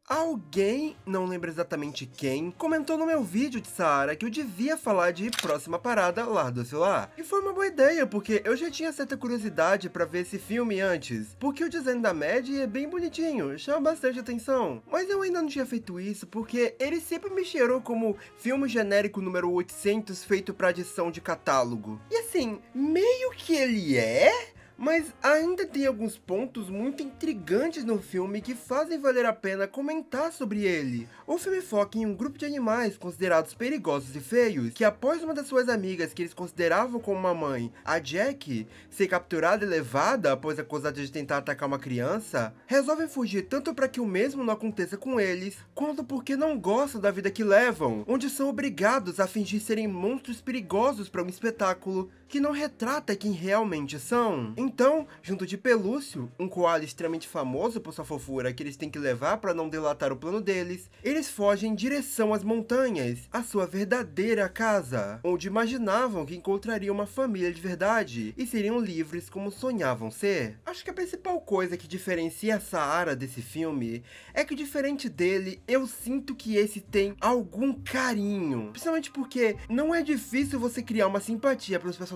Alguém, não lembro exatamente quem, comentou no meu vídeo de Saara que eu devia falar de Próxima Parada, Lar do Celular. E foi uma boa ideia, porque eu já tinha certa curiosidade pra ver esse filme antes, porque o design da Maddie é bem bonitinho, chama bastante atenção. Mas eu ainda não tinha feito isso, porque ele sempre me cheirou como filme genérico número 800 feito pra adição de catálogo. E assim, meio que ele é... Mas ainda tem alguns pontos muito intrigantes no filme que fazem valer a pena comentar sobre ele. O filme foca em um grupo de animais considerados perigosos e feios, que após uma das suas amigas que eles consideravam como uma mãe, a Jack, ser capturada e levada após acusada de tentar atacar uma criança, resolvem fugir tanto para que o mesmo não aconteça com eles, quanto porque não gostam da vida que levam, onde são obrigados a fingir serem monstros perigosos para um espetáculo que não retrata quem realmente são. Então, junto de Pelúcio, um koala extremamente famoso por sua fofura que eles têm que levar para não delatar o plano deles, eles fogem em direção às montanhas, a sua verdadeira casa, onde imaginavam que encontrariam uma família de verdade e seriam livres como sonhavam ser. Acho que a principal coisa que diferencia a Saara desse filme é que, diferente dele, eu sinto que esse tem algum carinho, principalmente porque não é difícil você criar uma simpatia pelos personagens.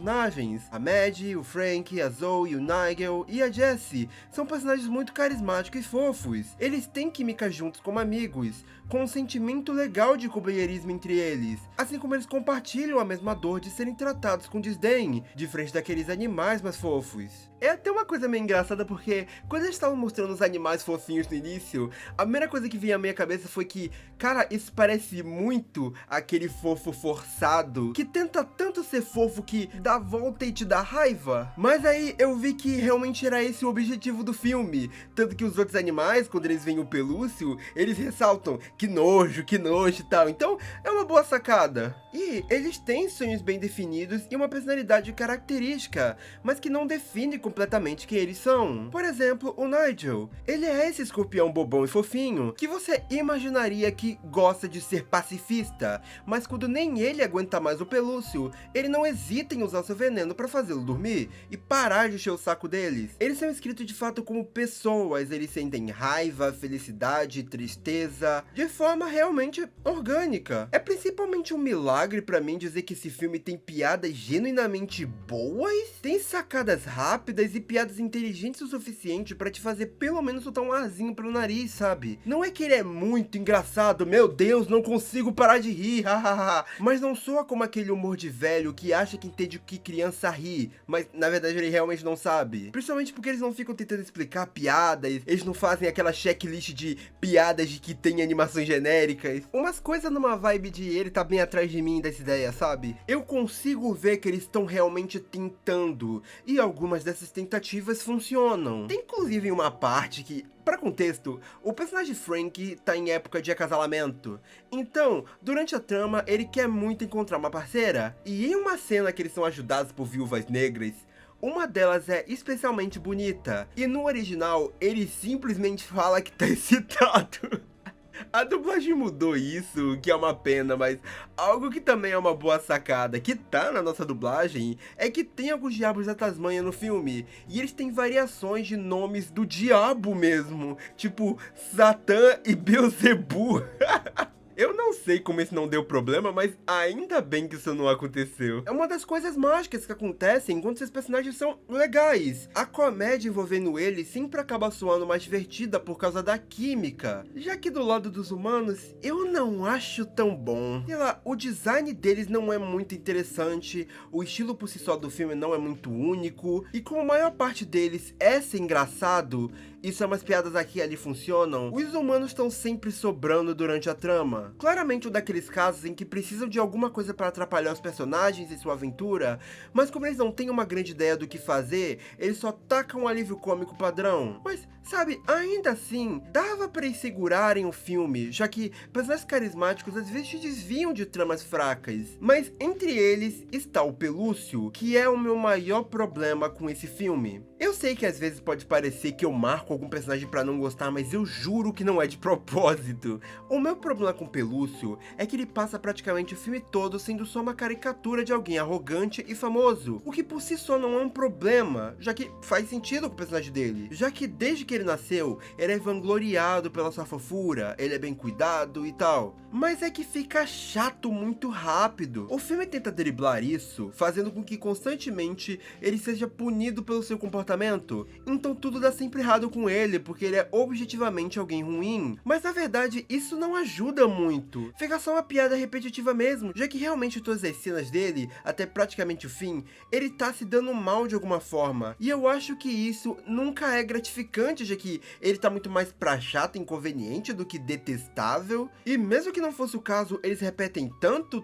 A Maddie, o Frank, a Zoe, o Nigel e a Jessie são personagens muito carismáticos e fofos. Eles têm química juntos como amigos, com um sentimento legal de companheirismo entre eles, assim como eles compartilham a mesma dor de serem tratados com desdém, diferente daqueles animais mais fofos. É até uma coisa meio engraçada porque, quando eles estavam mostrando os animais fofinhos no início, a primeira coisa que vinha à minha cabeça foi que, cara, isso parece muito aquele fofo forçado, que tenta tanto ser fofo que dá a volta e te dá raiva. Mas aí eu vi que realmente era esse o objetivo do filme, tanto que os outros animais, quando eles veem o Pelúcio, eles ressaltam que nojo e tal, então é uma boa sacada. E eles têm sonhos bem definidos e uma personalidade característica, mas que não define completamente quem eles são. Por exemplo, o Nigel, ele é esse escorpião bobão e fofinho, que você imaginaria que gosta de ser pacifista, mas quando nem ele aguenta mais o Pelúcio, ele não hesita em usar seu veneno pra fazê-lo dormir e parar de encher o saco deles. Eles são escritos de fato como pessoas, eles sentem raiva, felicidade, tristeza, de forma realmente orgânica. É principalmente um milagre pra mim dizer que esse filme tem piadas genuinamente boas, tem sacadas rápidas e piadas inteligentes o suficiente pra te fazer pelo menos soltar um arzinho pelo nariz, sabe? Não é que ele é muito engraçado, meu Deus, não consigo parar de rir, hahaha, mas não soa como aquele humor de velho que acha que entende o que criança ri, mas na verdade ele realmente não sabe. Principalmente porque eles não ficam tentando explicar piadas, eles não fazem aquela checklist de piadas de que tem animações genéricas. Umas coisas numa vibe de ele tá bem atrás de mim dessa ideia, sabe? Eu consigo ver que eles estão realmente tentando, e algumas dessas tentativas funcionam. Tem inclusive uma parte que, para contexto, o personagem Frank tá em época de acasalamento. Então, durante a trama, ele quer muito encontrar uma parceira. E em uma cena que eles são ajudados por viúvas negras, uma delas é especialmente bonita. E no original, ele simplesmente fala que tá excitado. A dublagem mudou isso, que é uma pena, mas algo que também é uma boa sacada, que tá na nossa dublagem, é que tem alguns diabos da Tasmânia no filme, e eles têm variações de nomes do diabo mesmo, tipo Satã e Beelzebub. Eu não sei como isso não deu problema, mas ainda bem que isso não aconteceu. É uma das coisas mágicas que acontecem enquanto esses personagens são legais. A comédia envolvendo eles sempre acaba soando mais divertida por causa da química. Já que do lado dos humanos, eu não acho tão bom. Sei lá, o design deles não é muito interessante, o estilo por si só do filme não é muito único, e como a maior parte deles é ser engraçado, isso é umas piadas aqui e ali funcionam, os humanos estão sempre sobrando durante a trama. Claramente um daqueles casos em que precisam de alguma coisa para atrapalhar os personagens e sua aventura, mas como eles não têm uma grande ideia do que fazer, eles só tacam um alívio cômico padrão. Mas, sabe, ainda assim, dava para eles segurarem o filme, já que personagens carismáticos às vezes se desviam de tramas fracas. Mas entre eles está o Pelúcio, que é o meu maior problema com esse filme. Eu sei que às vezes pode parecer que eu marco algum personagem pra não gostar, mas eu juro que não é de propósito. O meu problema com Pelúcio é que ele passa praticamente o filme todo sendo só uma caricatura de alguém arrogante e famoso, o que por si só não é um problema, já que faz sentido com o personagem dele, já que desde que ele nasceu, ele é vangloriado pela sua fofura, ele é bem cuidado e tal. Mas é que fica chato muito rápido. O filme tenta driblar isso, fazendo com que constantemente ele seja punido pelo seu comportamento. Então tudo dá sempre errado com ele, porque ele é objetivamente alguém ruim. Mas na verdade, isso não ajuda muito. Fica só uma piada repetitiva mesmo, já que realmente todas as cenas dele, até praticamente o fim, ele tá se dando mal de alguma forma. E eu acho que isso nunca é gratificante, já que ele tá muito mais pra chato e inconveniente do que detestável. E mesmo que não fosse o caso, eles repetem tanto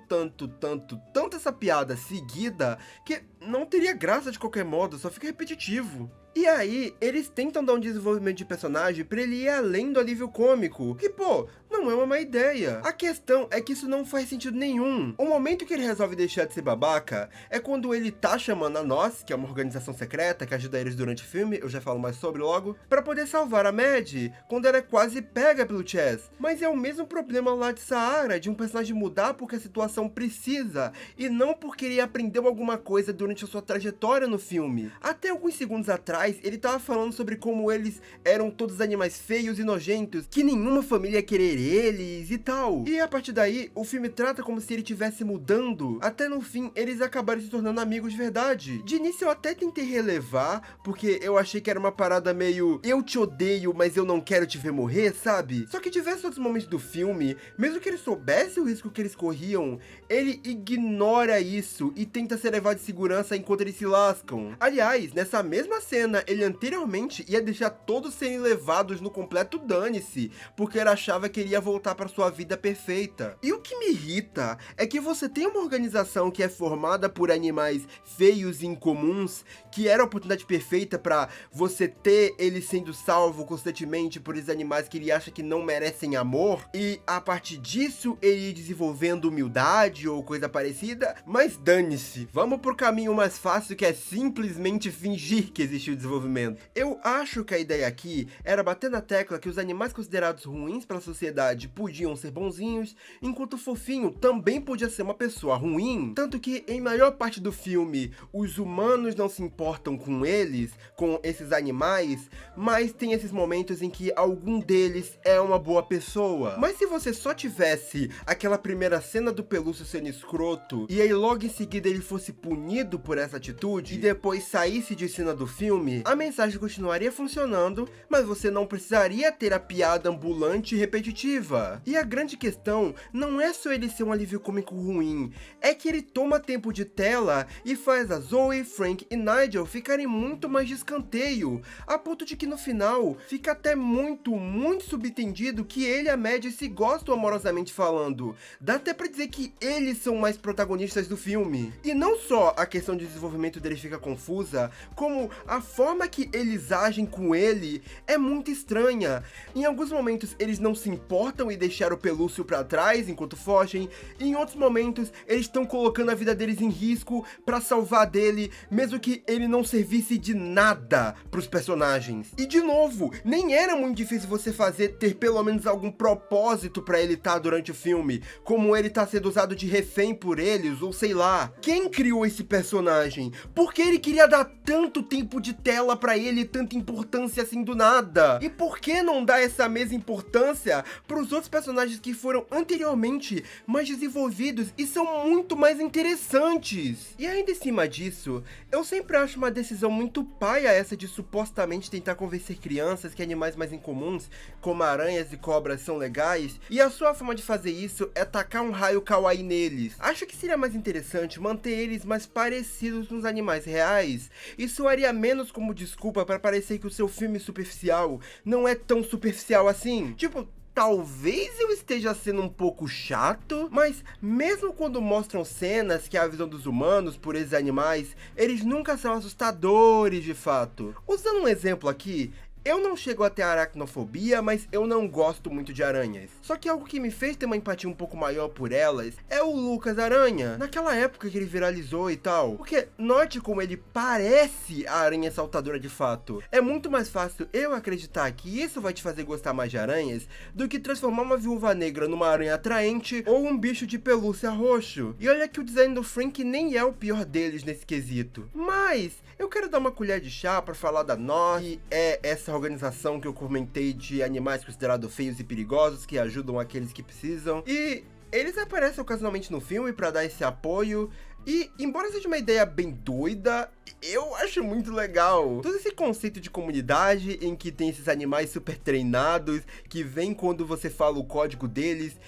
essa piada seguida, que não teria graça de qualquer modo, só fica repetitivo. E aí, eles tentam dar um desenvolvimento de personagem pra ele ir além do alívio cômico, que pô, não é uma má ideia. A questão é que isso não faz sentido nenhum. O momento que ele resolve deixar de ser babaca é quando ele tá chamando a NOS, que é uma organização secreta que ajuda eles durante o filme, eu já falo mais sobre logo, pra poder salvar a Mad, quando ela é quase pega pelo Chaz. Mas é o mesmo problema lá de Saara, de um personagem mudar porque a situação precisa, e não porque ele aprendeu alguma coisa durante a sua trajetória no filme. Até alguns segundos atrás, ele tava falando sobre como eles eram todos animais feios e nojentos, que nenhuma família ia querer eles e tal. E a partir daí, o filme trata como se ele estivesse mudando. Até no fim, eles acabaram se tornando amigos de verdade. De início eu até tentei relevar, porque eu achei que era uma parada meio eu te odeio, mas eu não quero te ver morrer, sabe? Só que diversos outros momentos do filme, mesmo que ele soubesse o risco que eles corriam, ele ignora isso e tenta ser levado de segurança enquanto eles se lascam. Aliás, nessa mesma cena, ele anteriormente ia deixar todos serem levados no completo dane-se, porque ele achava que ele ia voltar para sua vida perfeita. E o que me irrita é que você tem uma organização que é formada por animais feios e incomuns, que era a oportunidade perfeita para você ter ele sendo salvo constantemente por esses animais que ele acha que não merecem amor, e a partir disso ele ir desenvolvendo humildade ou coisa parecida, mas dane-se, vamos pro caminho mais fácil, que é simplesmente fingir que existe o desenvolvimento. Eu acho que a ideia aqui era bater na tecla que os animais considerados ruins pela sociedade podiam ser bonzinhos, enquanto o fofinho também podia ser uma pessoa ruim, tanto que em maior parte do filme os humanos não se importam com eles, com esses animais, mas tem esses momentos em que algum deles é uma boa pessoa. Mas se você só tivesse aquela primeira cena do Pelúcio sendo escroto, e aí logo em seguida ele fosse punido por essa atitude, e depois saísse de cena do filme, a mensagem continuaria funcionando, mas você não precisaria ter a piada ambulante e repetitiva. E a grande questão não é só ele ser um alívio cômico ruim, é que ele toma tempo de tela e faz a Zoe, Frank e Nigel ficarem muito mais de escanteio, a ponto de que no final fica até muito subentendido que ele e a Mad se gostam amorosamente falando. Dá até pra dizer que eles são mais protagonistas do filme. E não só a questão de desenvolvimento dele fica confusa, como a forma que eles agem com ele é muito estranha. Em alguns momentos eles não se importam e deixaram o Pelúcio pra trás enquanto fogem, e em outros momentos eles estão colocando a vida deles em risco pra salvar dele, mesmo que ele não servisse de nada pros personagens. E de novo, nem era muito difícil você ter pelo menos algum propósito pra ele estar durante o filme, como ele tá sendo usado de refém por eles, ou sei lá. Quem criou esse personagem? Por que ele queria dar tanto tempo de tela pra ele e tanta importância assim do nada? E por que não dar essa mesma importância pros outros personagens que foram anteriormente mais desenvolvidos e são muito mais interessantes? E ainda em cima disso, eu sempre acho uma decisão muito paia essa de supostamente tentar convencer crianças que animais mais incomuns, como aranhas e cobras, são legais, e a sua forma de fazer isso é tacar um raio kawaii neles. Acho que seria mais interessante manter eles mais parecidos com os animais reais, e soaria menos como desculpa para parecer que o seu filme superficial não é tão superficial assim. Tipo, talvez eu esteja sendo um pouco chato, mas mesmo quando mostram cenas que é a visão dos humanos por esses animais, eles nunca são assustadores de fato. Usando um exemplo aqui, eu não chego a ter aracnofobia, mas eu não gosto muito de aranhas. Só que algo que me fez ter uma empatia um pouco maior por elas é o Lucas Aranha, naquela época que ele viralizou e tal. Porque note como ele parece a aranha saltadora de fato. É muito mais fácil eu acreditar que isso vai te fazer gostar mais de aranhas do que transformar uma viúva negra numa aranha atraente ou um bicho de pelúcia roxo. E olha que o design do Frank nem é o pior deles nesse quesito. Mas eu quero dar uma colher de chá pra falar da NOS, que é essa organização que eu comentei de animais considerados feios e perigosos que ajudam aqueles que precisam. E eles aparecem ocasionalmente no filme pra dar esse apoio. E, embora seja uma ideia bem doida, eu acho muito legal. Todo esse conceito de comunidade em que tem esses animais super treinados, que vêm quando você fala o código deles,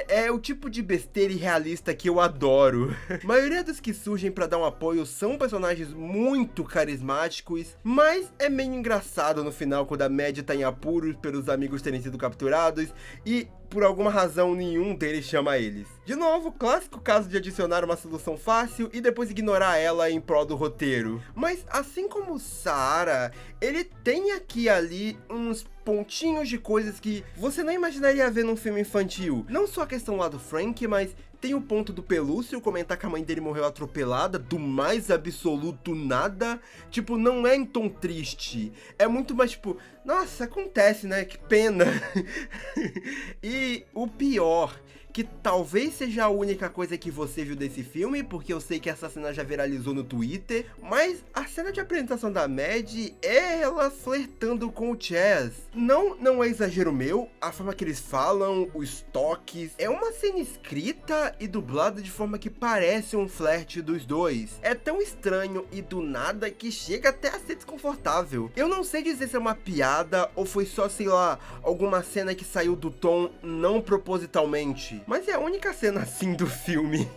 é o tipo de besteira irrealista que eu adoro. A maioria dos que surgem pra dar um apoio são personagens muito carismáticos, mas é meio engraçado no final quando a Maddie tá em apuros pelos amigos terem sido capturados e por alguma razão nenhum deles chama eles. De novo, clássico caso de adicionar uma solução fácil e depois ignorar ela em prol do roteiro. Mas assim como Sarah, ele tem aqui e ali uns pontinhos de coisas que você não imaginaria ver num filme infantil. Não só a questão lá do Frank, mas tem o ponto do Pelúcio comentar que a mãe dele morreu atropelada, do mais absoluto nada. Tipo, não é em tom triste. É muito mais tipo, nossa, acontece, né? Que pena. E o pior, que talvez seja a única coisa que você viu desse filme, porque eu sei que essa cena já viralizou no Twitter, mas a cena de apresentação da Maddie é ela flertando com o Chaz. Não é exagero meu, a forma que eles falam, os toques, é uma cena escrita e dublada de forma que parece um flerte dos dois. É tão estranho e do nada que chega até a ser desconfortável. Eu não sei dizer se é uma piada ou foi só, sei lá, alguma cena que saiu do tom não propositalmente. Mas é a única cena assim do filme.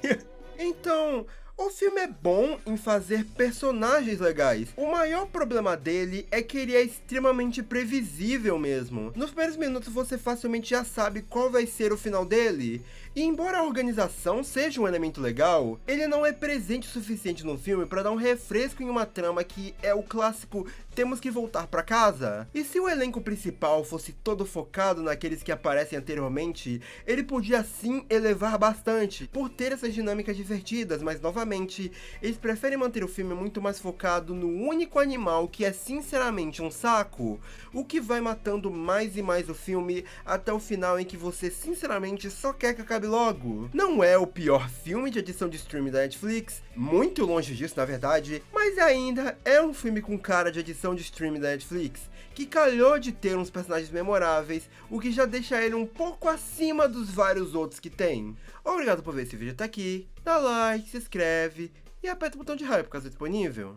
Então, o filme é bom em fazer personagens legais. O maior problema dele é que ele é extremamente previsível mesmo. Nos primeiros minutos você facilmente já sabe qual vai ser o final dele. E embora a organização seja um elemento legal, ele não é presente o suficiente no filme para dar um refresco em uma trama que é o clássico temos que voltar para casa. E se o elenco principal fosse todo focado naqueles que aparecem anteriormente, ele podia sim elevar bastante, por ter essas dinâmicas divertidas, mas novamente, eles preferem manter o filme muito mais focado no único animal que é sinceramente um saco, o que vai matando mais e mais o filme até o final em que você sinceramente só quer que acabe logo. Não é o pior filme de edição de streaming da Netflix, muito longe disso na verdade, mas ainda é um filme com cara de edição de streaming da Netflix, que calhou de ter uns personagens memoráveis, o que já deixa ele um pouco acima dos vários outros que tem. Obrigado por ver esse vídeo até aqui, dá like, se inscreve e aperta o botão de hype caso disponível.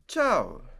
Tchau!